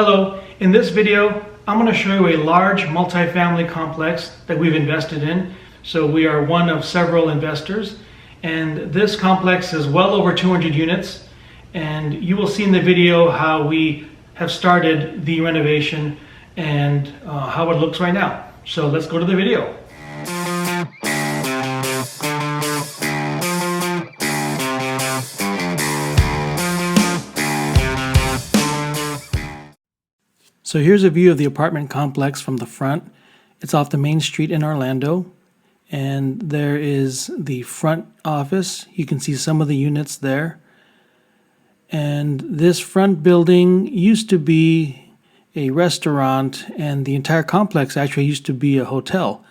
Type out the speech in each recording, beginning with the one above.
Hello, in this video I'm going to show you a large multifamily complex that we've invested in. So we are one of several investors, and this complex is well over 200 units, and you will see in the video how we have started the renovation and how it looks right now. So let's go to the video. So here's a view of the apartment complex from the front. It's off the main street in Orlando, and there is the front office. You can see some of the units there. And this front building used to be a restaurant, and the entire complex actually used to be a hotel.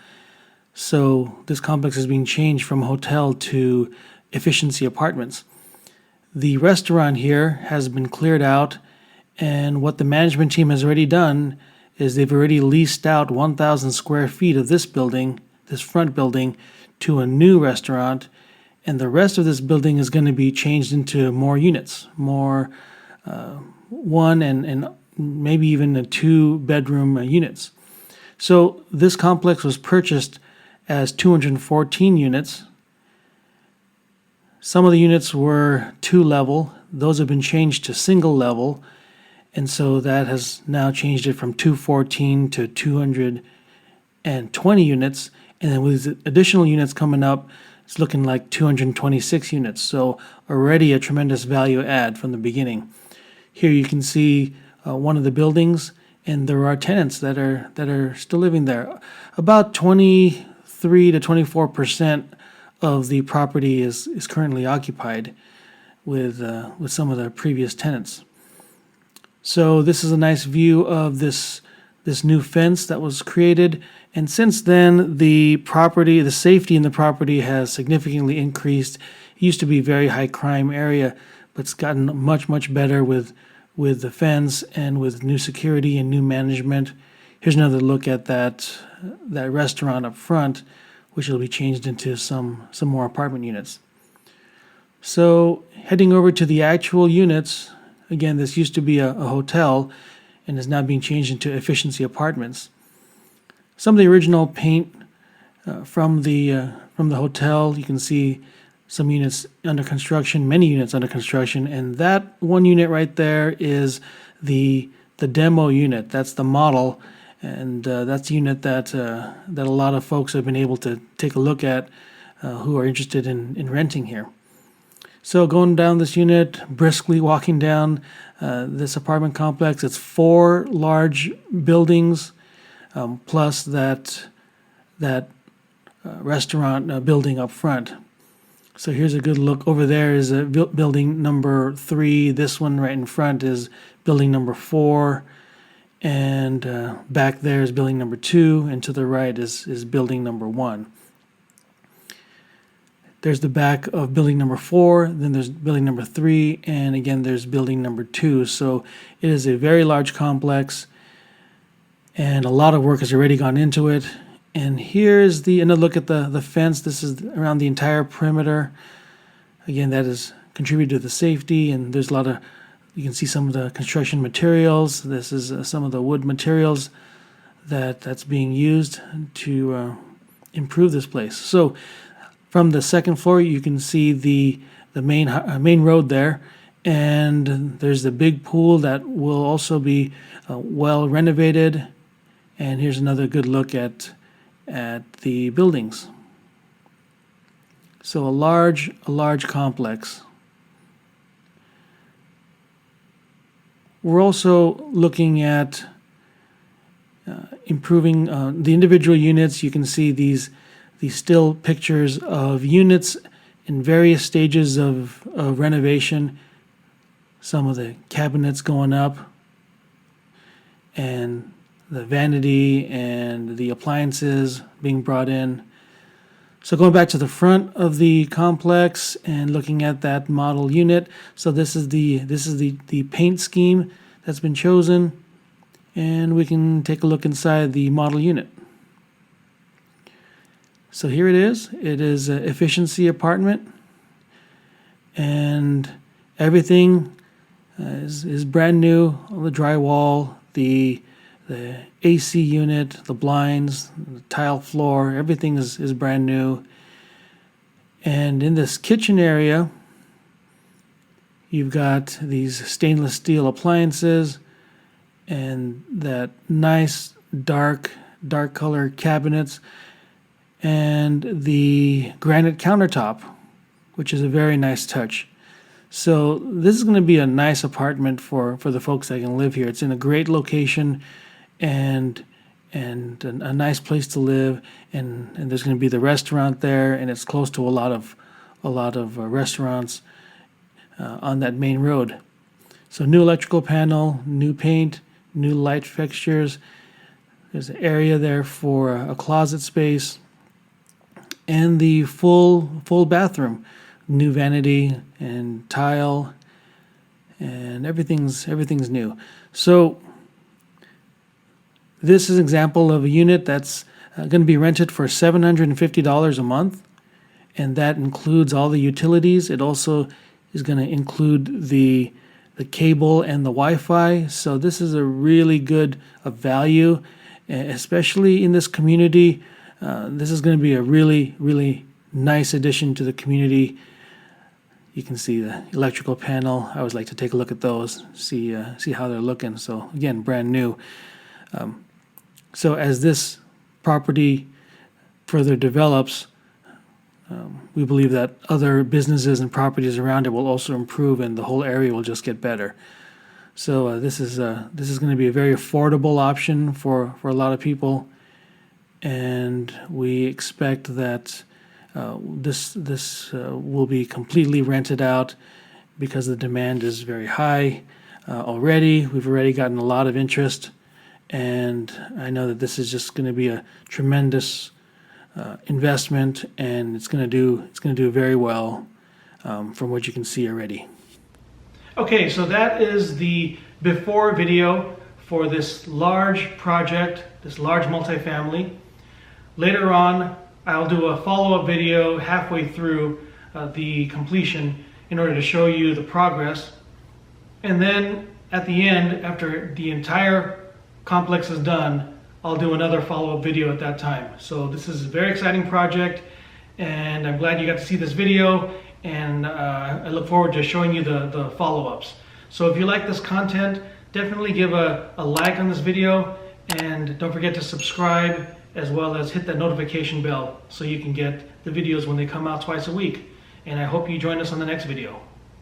So this complex is being changed from hotel to efficiency apartments. The restaurant here has been cleared out, and what the management team has already done is they've already leased out 1,000 square feet of this building, this front building, to a new restaurant. And the rest of this building is going to be changed into more units, more one and maybe even a 2-bedroom units. So this complex was purchased as 214 units. Some of the units were 2-level. Those have been changed to single level. And so that has now changed it from 214 to 220 units. And then with additional units coming up, it's looking like 226 units. So already a tremendous value add from the beginning. Here you can see one of the buildings, and there are tenants that are still living there. About 23 to 24% of the property is currently occupied with some of the previous tenants. So this is a nice view of this new fence that was created. And since then, the safety in the property has significantly increased. It used to be a very high crime area, but it's gotten much, much better with the fence and with new security and new management. Here's another look at that restaurant up front, which will be changed into some more apartment units. So heading over to the actual units. Again, this used to be a hotel and is now being changed into efficiency apartments. Some of the original paint from the hotel, you can see some units under construction, many units under construction, and that one unit right there is the demo unit. That's the model, and that's the unit that a lot of folks have been able to take a look at who are interested in renting here. So going down this unit, briskly walking down this apartment complex, it's 4 large buildings plus that restaurant building up front. So here's a good look. Over there is building number 3. This one right in front is building number 4. And back there is building number 2. And to the right is building number 1. There's the back of building number 4, then there's building number 3, and again there's building number 2. So it is a very large complex, and a lot of work has already gone into it. And here's another look at the fence. This is around the entire perimeter. Again, that has contributed to the safety, and there's you can see some of the construction materials. This is some of the wood materials that's being used to improve this place. So from the second floor, you can see the main road there, and there's the big pool that will also be well renovated. And here's another good look at the buildings. So a large complex. We're also looking at improving the individual units. You can see these still pictures of units in various stages of renovation. Some of the cabinets going up, and the vanity and the appliances being brought in. So going back to the front of the complex and looking at that model unit. So this is the paint scheme that's been chosen, and we can take a look inside the model unit. So here it is. It is an efficiency apartment, and everything is brand new. All the drywall, the AC unit, the blinds, the tile floor, everything is brand new. And in this kitchen area, you've got these stainless steel appliances and that nice dark color cabinets and the granite countertop, which is a very nice touch. So this is going to be a nice apartment for the folks that can live here. It's in a great location and a nice place to live, and there's going to be the restaurant there, and it's close to a lot of restaurants on that main road. So new electrical panel, new paint, new light fixtures. There's an area there for a closet space, and the full bathroom, new vanity and tile, and everything's new. So this is an example of a unit that's going to be rented for $750 a month, and that includes all the utilities. It also is going to include the cable and the Wi-Fi. So this is a really good value, especially in this community. This is going to be a really nice addition to the community. You can see the electrical panel. I always like to take a look at those, see how they're looking. So again, brand new. So as this property further develops, we believe that other businesses and properties around it will also improve, and the whole area will just get better. So this is going to be a very affordable option for a lot of people, and we expect that this will be completely rented out because the demand is very high already. We've already gotten a lot of interest, and I know that this is just going to be a tremendous investment, and it's going to do very well from what you can see already. Okay, so that is the before video for this large project, this large multifamily. Later on, I'll do a follow-up video halfway through the completion in order to show you the progress. And then at the end, after the entire complex is done, I'll do another follow-up video at that time. So this is a very exciting project, and I'm glad you got to see this video, and I look forward to showing you the follow-ups. So if you like this content, definitely give a like on this video, and don't forget to subscribe, as well as hit that notification bell so you can get the videos when they come out twice a week. And I hope you join us on the next video.